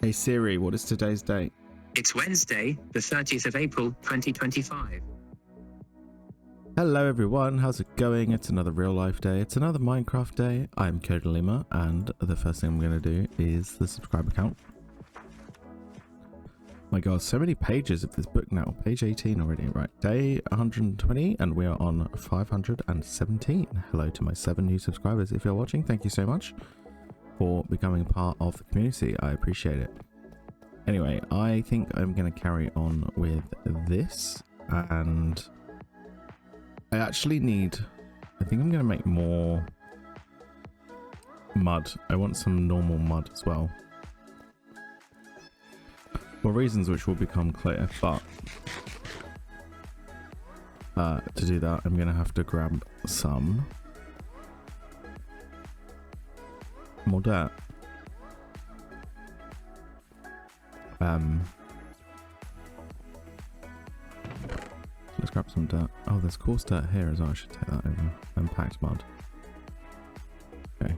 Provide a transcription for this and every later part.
Hey Siri, what is today's date? It's Wednesday, the 30th of April, 2025. Hello everyone, how's it going? It's another real life day. It's another Minecraft day. I'm Coda Lima, and the first thing I'm going to do is the subscriber count. My god, so many pages of this book now. Page 18 already. Right, day 120, and we are on 517. Hello to my 7 new subscribers. If you're watching, thank you so much for becoming part of the community. I appreciate it. Anyway, I think I'm going to carry on with this, and I actually need, I think I'm going to make more mud. I want some normal mud as well, for reasons which will become clear, but to do that I'm going to have to grab some more dirt. Let's grab some dirt. Oh, there's coarse dirt here as well. I should take that over. And packed mud. Okay.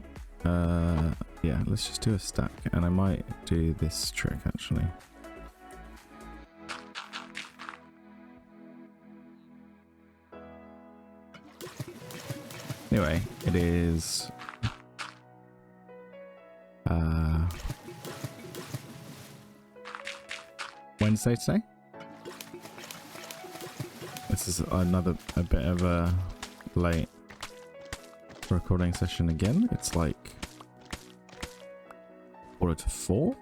Yeah, let's just do a stack. And I might do this trick actually. Anyway, it is Wednesday today. This is a bit of a late recording session again. It's like 3:45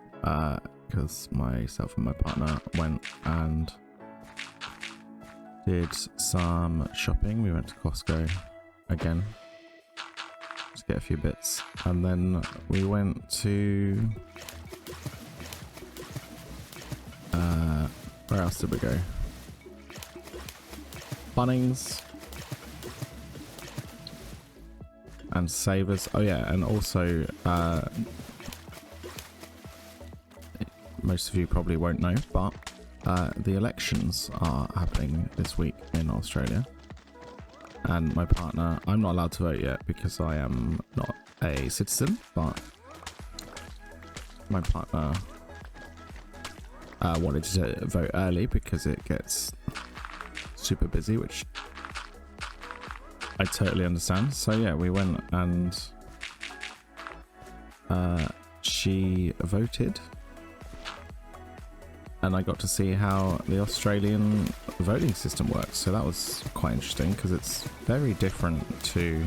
because myself and my partner went and did some shopping. We went to Costco again to get a few bits, and then we went to where else did we go? Bunnings and Savers. Oh yeah, and also most of you probably won't know, but the elections are happening this week in Australia, and my partner, I'm not allowed to vote yet because I am not a citizen, but my partner wanted to vote early because it gets super busy, which I totally understand. So yeah, we went and she voted, and I got to see how the Australian voting system works. So that was quite interesting because it's very different to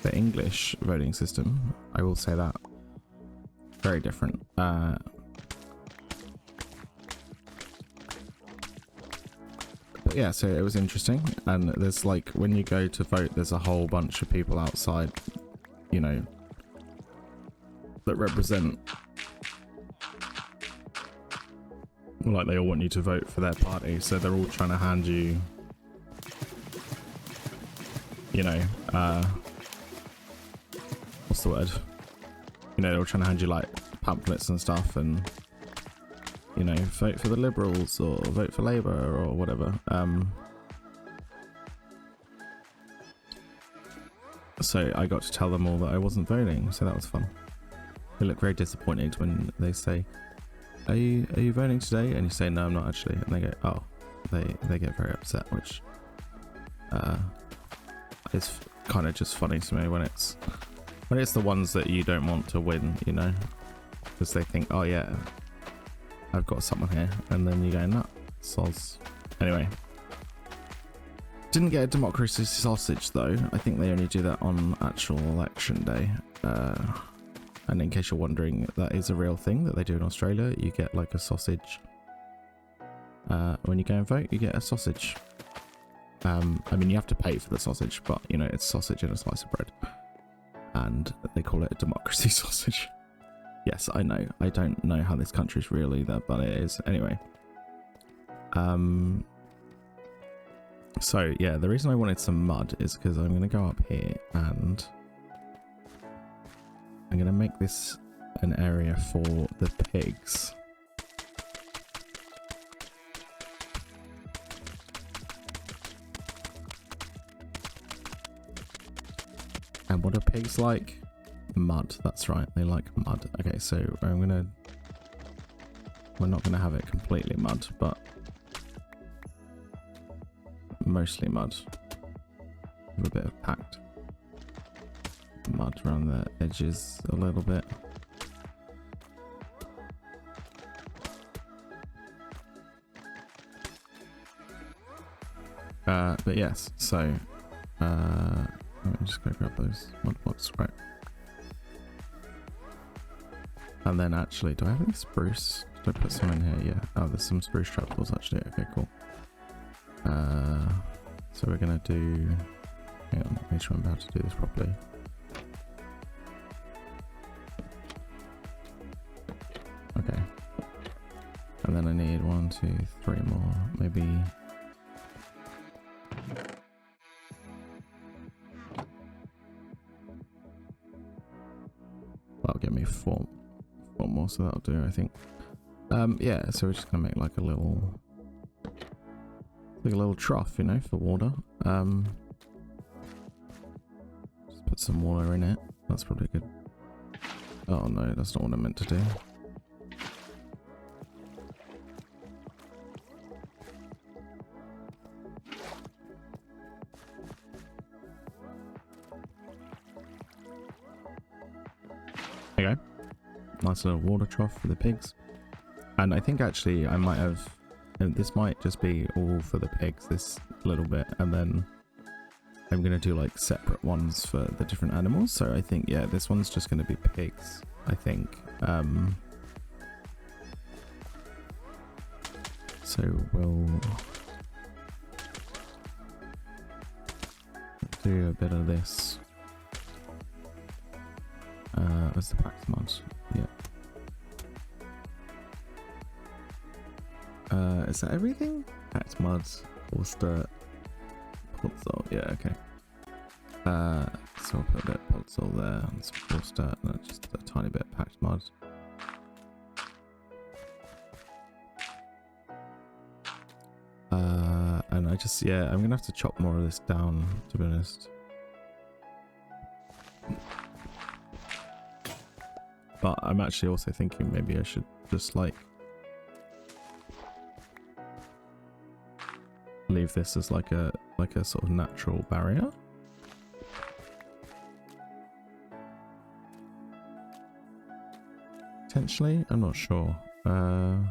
the English voting system. I will say that. Very different. But yeah, so it was interesting, and there's like, when you go to vote, there's a whole bunch of people outside, you know, that represent, like, they all want you to vote for their party, so they're all trying to hand you, you know, what's the word? You know, they're all trying to hand you like pamphlets and stuff, and, you know, vote for the Liberals or vote for Labour or whatever. So I got to tell them all that I wasn't voting, so that was fun. They look very disappointed when they say, are you voting today? And you say, no, I'm not actually. And they go, oh. They get very upset, which is kind of just funny to me when it's the ones that you don't want to win, you know, because they think, oh yeah, I've got someone here, and then you go, nah, soz. Anyway, didn't get a democracy sausage though. I think they only do that on actual election day. And in case you're wondering, that is a real thing that they do in Australia. You get like a sausage. When you go and vote, you get a sausage. I mean, you have to pay for the sausage, but you know, it's sausage and a slice of bread. And they call it a democracy sausage. Yes, I know. I don't know how this country's real either, but it is. Anyway. So, yeah, the reason I wanted some mud is because I'm going to go up here and I'm going to make this an area for the pigs. And what are pigs like? Mud, that's right, they like mud. Okay, so we're not gonna have it completely mud, but mostly mud. With a bit of packed mud around the edges a little bit. But yes, so let me just go grab those mud blocks, right? And then actually, do I have any spruce? Did I put some in here? Yeah. Oh, there's some spruce trapdoors actually. Okay, cool. So we're gonna do. Hang on, let me try and remember how to do this properly. Okay. And then I need 1, 2, 3 more, maybe. That'll get me four more, so that'll do, I think. Yeah, so we're just gonna make like a little trough, you know, for water. Just put some water in it. That's probably good. Oh no, that's not what I meant to do. There you go. Nice little water trough for the pigs. And I think actually I might have, and this might just be all for the pigs, this little bit, and then I'm going to do like separate ones for the different animals. So I think, yeah, this one's just going to be pigs, I think. So we'll do a bit of this. Where's the packed mud? Yeah. Is that everything? Packed mud, forced dirt, podzol. Yeah, okay. So I'll put a bit of podzol there and some forced dirt and just a tiny bit of packed mud. And I just, yeah, I'm gonna have to chop more of this down, to be honest. But I'm actually also thinking maybe I should just like leave this as like a sort of natural barrier. Potentially, I'm not sure. Oh,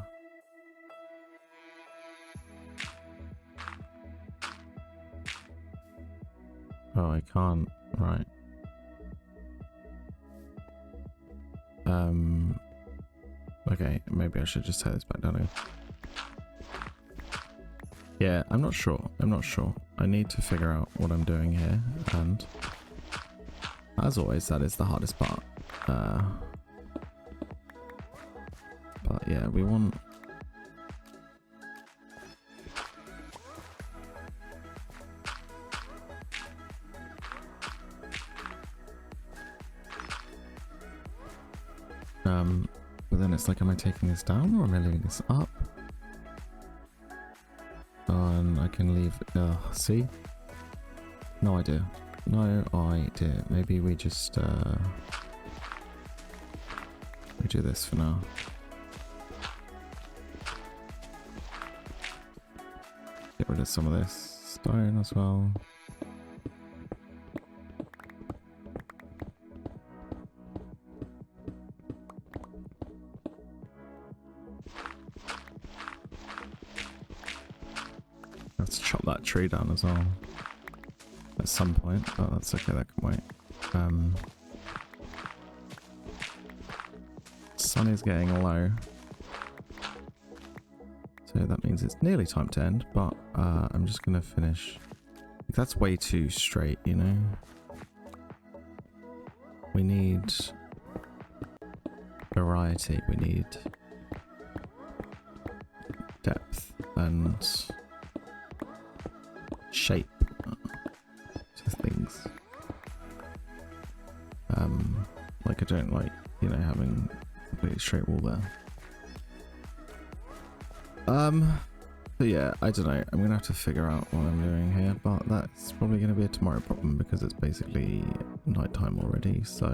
I can't. Right. Okay, maybe I should just take this back down again. Yeah, I'm not sure. I need to figure out what I'm doing here, and as always, that is the hardest part. But yeah, we want... but then it's like, am I taking this down or am I leaving this up? And I can leave, see? No idea. Maybe we just, we do this for now. Get rid of some of this stone as well. Let's chop that tree down as well at some point. Oh, that's okay, that can wait. Sun is getting low, so that means it's nearly time to end, but I'm just gonna finish. That's way too straight, you know. We need variety, we need depth and shape to things. Like I don't like, you know, having a completely straight wall there. But So yeah, I don't know. I'm going to have to figure out what I'm doing here, but that's probably going to be a tomorrow problem because it's basically nighttime already. So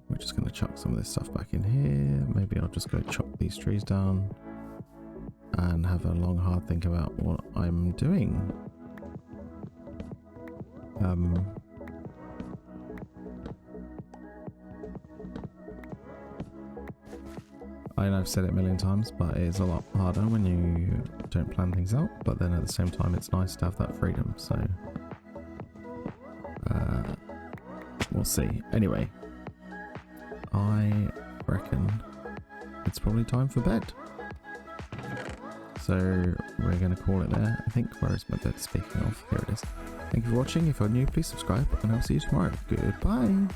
we're just going to chuck some of this stuff back in here. Maybe I'll just go chop these trees down and have a long hard think about what I'm doing. I know I've said it a million times, but it is a lot harder when you don't plan things out, but then at the same time it's nice to have that freedom, so we'll see. Anyway, I reckon it's probably time for bed. So we're going to call it there, I think. Where is my bed? Speaking of, here it is. Thank you for watching. If you're new, please subscribe, and I'll see you tomorrow. Goodbye.